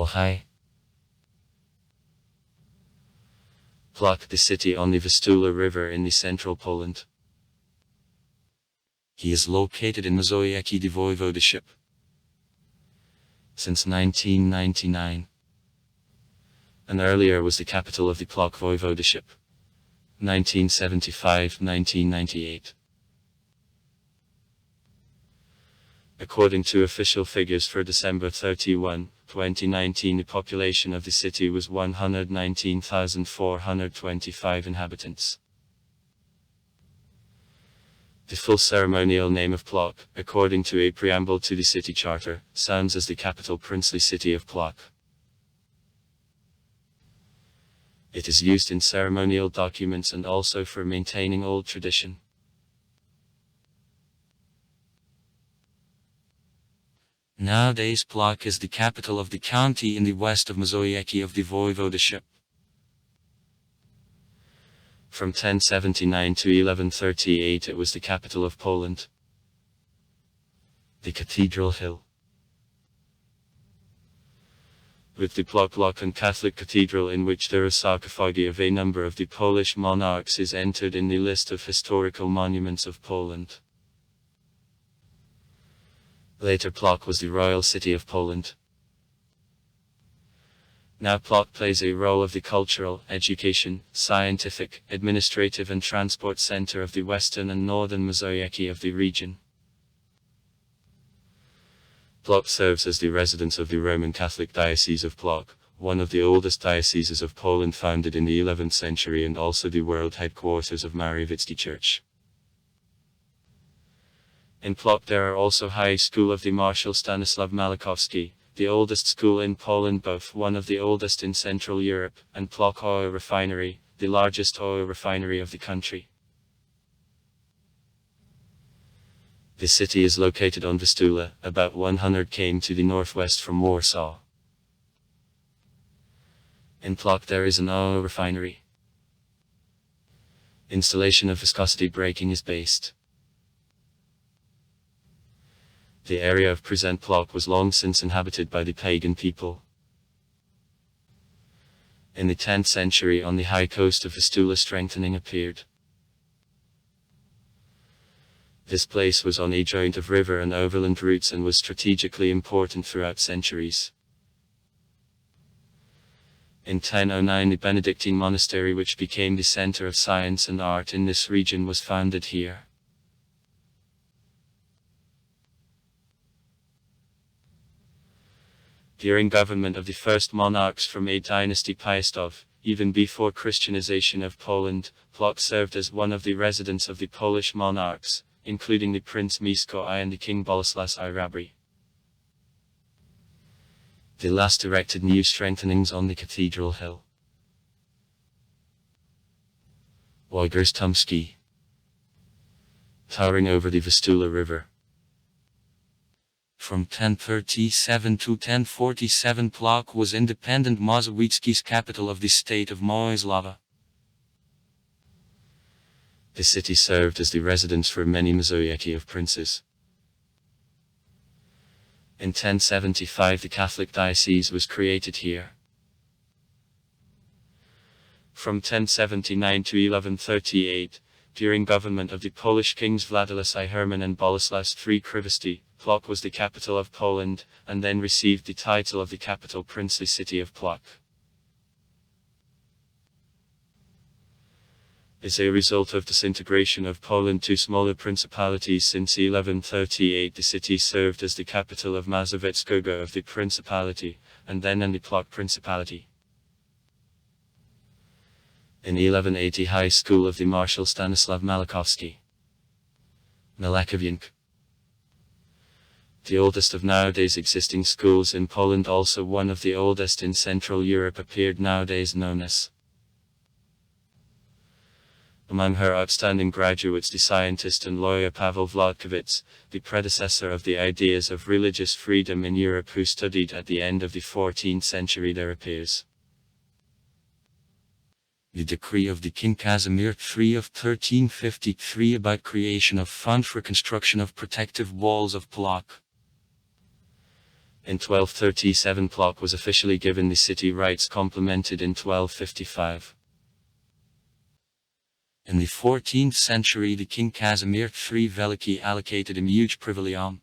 Ohio. Plock, the city on the Vistula River in the central Poland. He is located in Mazowiecki voivodeship since 1999, and earlier was the capital of the Plock voivodeship, 1975-1998. According to official figures for December 31, 2019, the population of the city was 119,425 inhabitants. The full ceremonial name of Plock, according to a preamble to the city charter, sounds as the capital princely city of Plock. It is used in ceremonial documents and also for maintaining old tradition. Nowadays Plock is the capital of the county in the west of Mazowiecki of the voivodeship. From 1079 to 1138 it was the capital of Poland. The Cathedral Hill. With the Plock Catholic Cathedral, in which there are sarcophagi of a number of the Polish monarchs, is entered in the list of historical monuments of Poland. Later Plock was the royal city of Poland. Now Plock plays a role of the cultural, education, scientific, administrative and transport center of the western and northern Mazowiecki of the region. Plock serves as the residence of the Roman Catholic Diocese of Plock, one of the oldest dioceses of Poland, founded in the 11th century, and also the world headquarters of Mariewicki Church. In Plock there are also High School of the Marshal Stanislaw Malachowski, the oldest school in Poland, both one of the oldest in Central Europe, and Plock Oil Refinery, the largest oil refinery of the country. The city is located on Vistula, about 100 km to the northwest from Warsaw. In Plock there is an oil refinery. Installation of viscosity braking is based. The area of present Plock was long since inhabited by the pagan people. In the 10th century, on the high coast of Vistula, strengthening appeared. This place was on a joint of river and overland routes and was strategically important throughout centuries. In 1009 the Benedictine monastery, which became the center of science and art in this region, was founded here. During government of the first monarchs from a dynasty Piastov, even before Christianization of Poland, Plock served as one of the residents of the Polish monarchs, including the Prince Mieszko I and the King Bolesław I Rabry. The last erected new strengthenings on the Cathedral Hill. Wojgierz Tumski, towering over the Vistula River. From 1037 to 1047 Plock was independent Mazowiecki's capital of the state of Moislava. The city served as the residence for many Mazowiecki of princes. In 1075 the Catholic diocese was created here. From 1079 to 1138, during government of the Polish kings Władysław I Herman and Bolesław III Krywosty, Plock was the capital of Poland, and then received the title of the capital princely city of Plock. As a result of disintegration of Poland to smaller principalities since 1138, the city served as the capital of Mazowieckiego of the principality, and then in the Plock principality. In 1180 High School of the Marshal Stanislaw Malachowski. Malakowianka. The oldest of nowadays existing schools in Poland, also one of the oldest in Central Europe, appeared nowadays known as. Among her outstanding graduates the scientist and lawyer Paweł Włodkowicz, the predecessor of the ideas of religious freedom in Europe, who studied at the end of the 14th century, there appears. The decree of the King Casimir III of 1353 about creation of fund for construction of protective walls of Plock. In 1237 Plock was officially given the city rights complemented in 1255. In the 14th century the King Casimir III Veliki allocated him huge privilegium.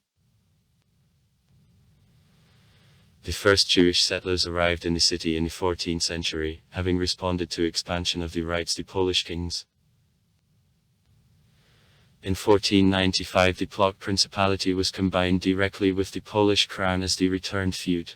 The first Jewish settlers arrived in the city in the 14th century, having responded to expansion of the rights to Polish kings. In 1495 the Plock Principality was combined directly with the Polish crown as the returned feud.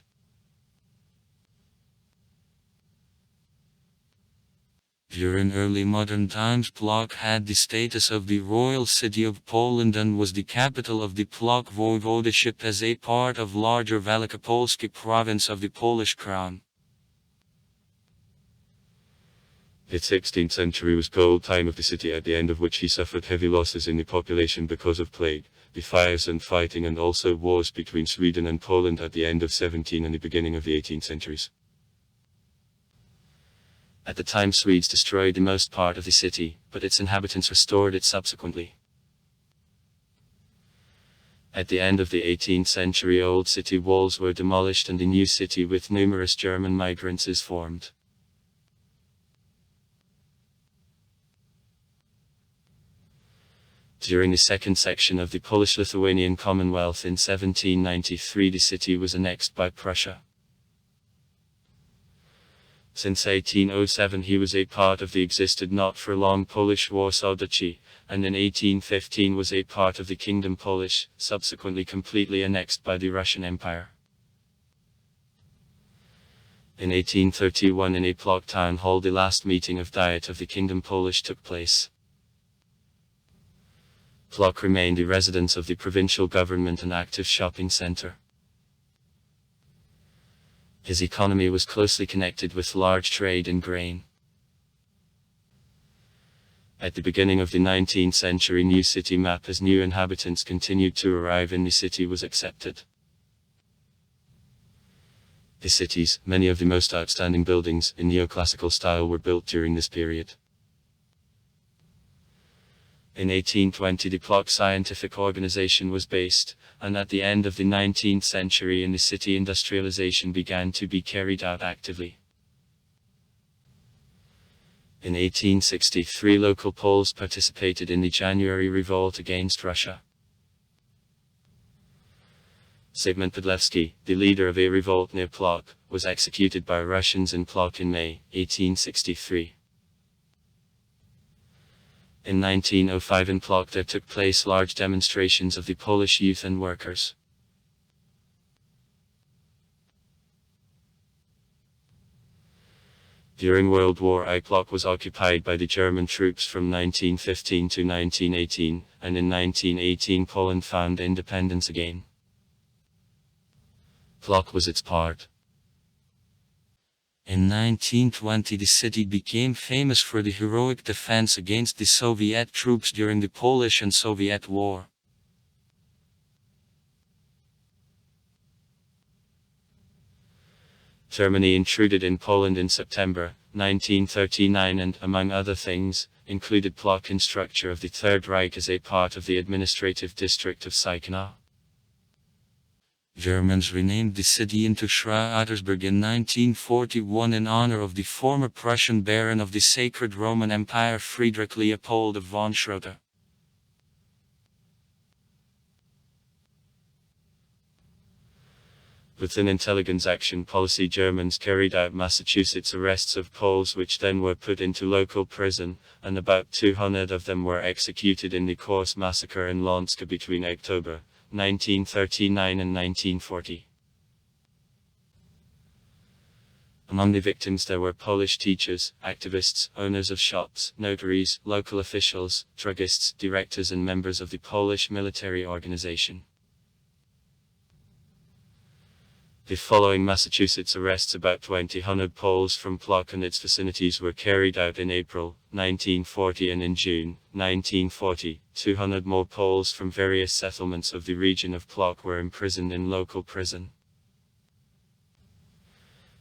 During early modern times Plock had the status of the royal city of Poland and was the capital of the Plock voivodeship as a part of larger Wielkopolski province of the Polish crown. The 16th century was gold time of the city, at the end of which he suffered heavy losses in the population because of plague, the fires and fighting, and also wars between Sweden and Poland at the end of 17th and the beginning of the 18th centuries. At the time Swedes destroyed the most part of the city, but its inhabitants restored it subsequently. At the end of the 18th century old city walls were demolished and a new city with numerous German migrants is formed. During the second section of the Polish-Lithuanian Commonwealth in 1793 the city was annexed by Prussia. Since 1807 he was a part of the existed not for long Polish Warsaw Duchy, and in 1815 was a part of the Kingdom Polish, subsequently completely annexed by the Russian Empire. In 1831 in a Plock town hall the last meeting of Diet of the Kingdom Polish took place. Plock remained a residence of the provincial government and active shopping centre. His economy was closely connected with large trade in grain. At the beginning of the 19th century new city map as new inhabitants continued to arrive in the city was accepted. The cities, many of the most outstanding buildings in neoclassical style were built during this period. In 1820 the Plock Scientific Organization was based, and at the end of the 19th century in the city industrialization began to be carried out actively. In 1863 local Poles participated in the January revolt against Russia. Zygmunt Podlewski, the leader of a revolt near Plock, was executed by Russians in Plock in May, 1863. In 1905 in Plock there took place large demonstrations of the Polish youth and workers. During World War I Plock was occupied by the German troops from 1915 to 1918, and in 1918 Poland found independence again. Plock was its part. In 1920 the city became famous for the heroic defense against the Soviet troops during the Polish and Soviet War. Germany intruded in Poland in September 1939 and, among other things, included Plock in structure of the Third Reich as a part of the administrative district of Sycona. Germans renamed the city into Schra-Attersburg in 1941 in honor of the former Prussian Baron of the Sacred Roman Empire Friedrich Leopold of von Schroeder. Within intelligence action policy Germans carried out Massachusetts arrests of Poles which then were put into local prison, and about 200 of them were executed in the Kors massacre in Lączka between October 1939 and 1940. Among the victims there were Polish teachers, activists, owners of shops, notaries, local officials, druggists, directors and members of the Polish military organization. The following Massachusetts arrests about 200 Poles from Plock and its vicinities were carried out in April 1940 and in June 1940, 200 more Poles from various settlements of the region of Plock were imprisoned in local prison.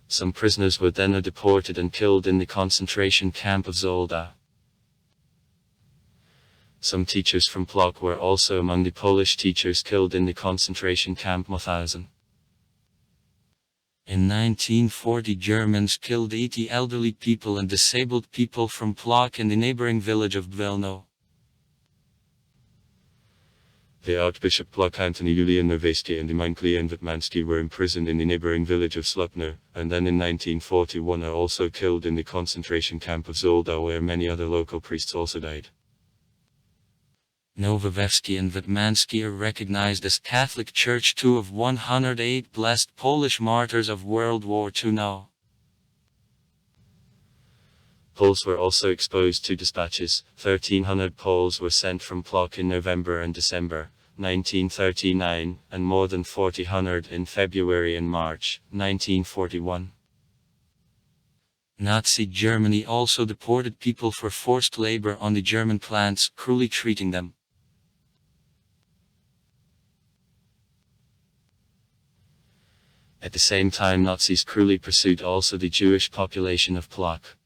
Some prisoners were then deported and killed in the concentration camp of Zolda. Some teachers from Plock were also among the Polish teachers killed in the concentration camp Mauthausen. In 1940, Germans killed 80 elderly people and disabled people from Plock in the neighboring village of Bvelno. The Archbishop Plock Antony Julian Noveski and Imam Vatmansky were imprisoned in the neighboring village of Slupno, and then in 1941 are also killed in the concentration camp of Zoldau, where many other local priests also died. Nowowiecki and Vatmansky are recognized as Catholic Church 2 of 108 blessed Polish martyrs of World War II now. Poles were also exposed to dispatches. 1,300 Poles were sent from Plock in November and December 1939, and more than 4,000 in February and March 1941. Nazi Germany also deported people for forced labor on the German plants, cruelly treating them. At the same time, Nazis cruelly pursued also the Jewish population of Plock.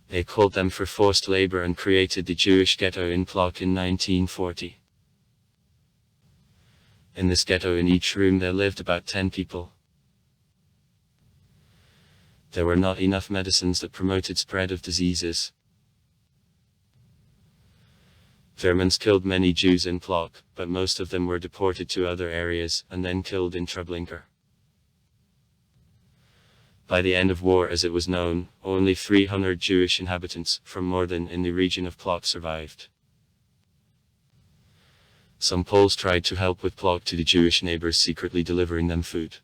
They called them for forced labor and created the Jewish ghetto in Plock in 1940. In this ghetto, in each room there lived about 10 people. There were not enough medicines that promoted spread of diseases. Germans killed many Jews in Plock, but most of them were deported to other areas, and then killed in Treblinka. By the end of war, as it was known, only 300 Jewish inhabitants from Morden in the region of Plock survived. Some Poles tried to help with Plock to the Jewish neighbors, secretly delivering them food.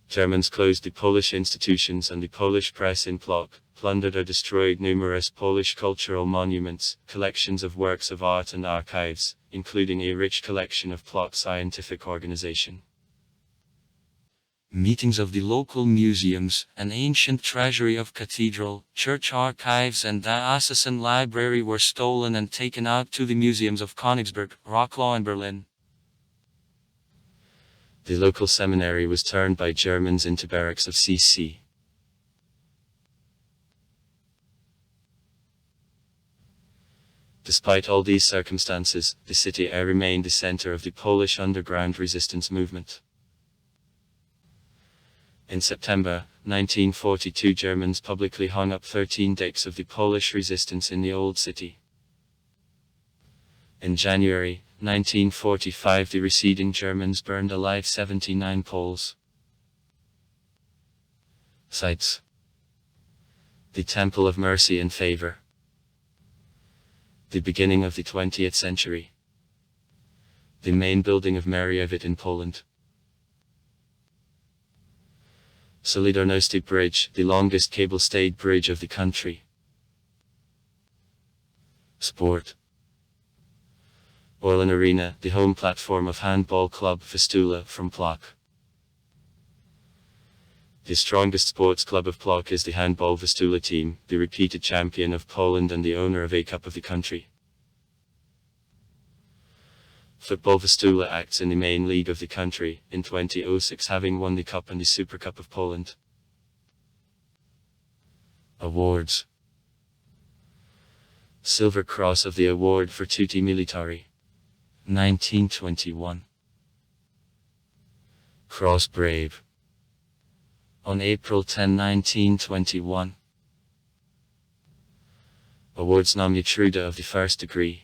Germans closed the Polish institutions and the Polish press in Plock, plundered or destroyed numerous Polish cultural monuments, collections of works of art and archives, including a rich collection of Plock scientific organization. Meetings of the local museums, an ancient treasury of cathedral, church archives and diocesan library were stolen and taken out to the museums of Königsberg, Wrocław and Berlin. The local seminary was turned by Germans into barracks of CC. Despite all these circumstances, the city remained the center of the Polish underground resistance movement. In September 1942, Germans publicly hung up 13 decks of the Polish resistance in the Old City. In January 1945, the receding Germans burned alive 79 Poles. Sites: the Temple of Mercy and Favor. The beginning of the 20th century. The main building of Mariewit in Poland. Solidarnosty Bridge, the longest cable-stayed bridge of the country. Sport: Orlen Arena, the home platform of handball club Vistula from Plock. The strongest sports club of Plock is the handball Vistula team, the repeated champion of Poland and the owner of a cup of the country. Football Vistula acts in the main league of the country, in 2006 having won the Cup and the Super Cup of Poland. Awards: Silver Cross of the Award for Tutti Militari, 1921. Cross Brave, on April 10, 1921. Awards Nominatruda of the First Degree,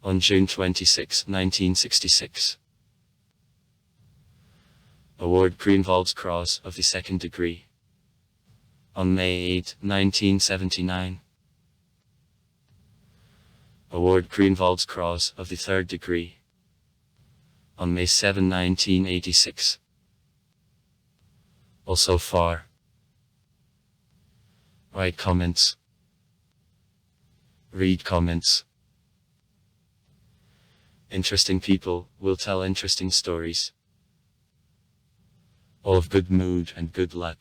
on June 26, 1966. Award Grunwald's Cross of the Second Degree, on May 8, 1979. Award Grunwald's Cross of the Third Degree, on May 7, 1986. Also far. Write comments. Read comments. Interesting people will tell interesting stories. All of good mood and good luck.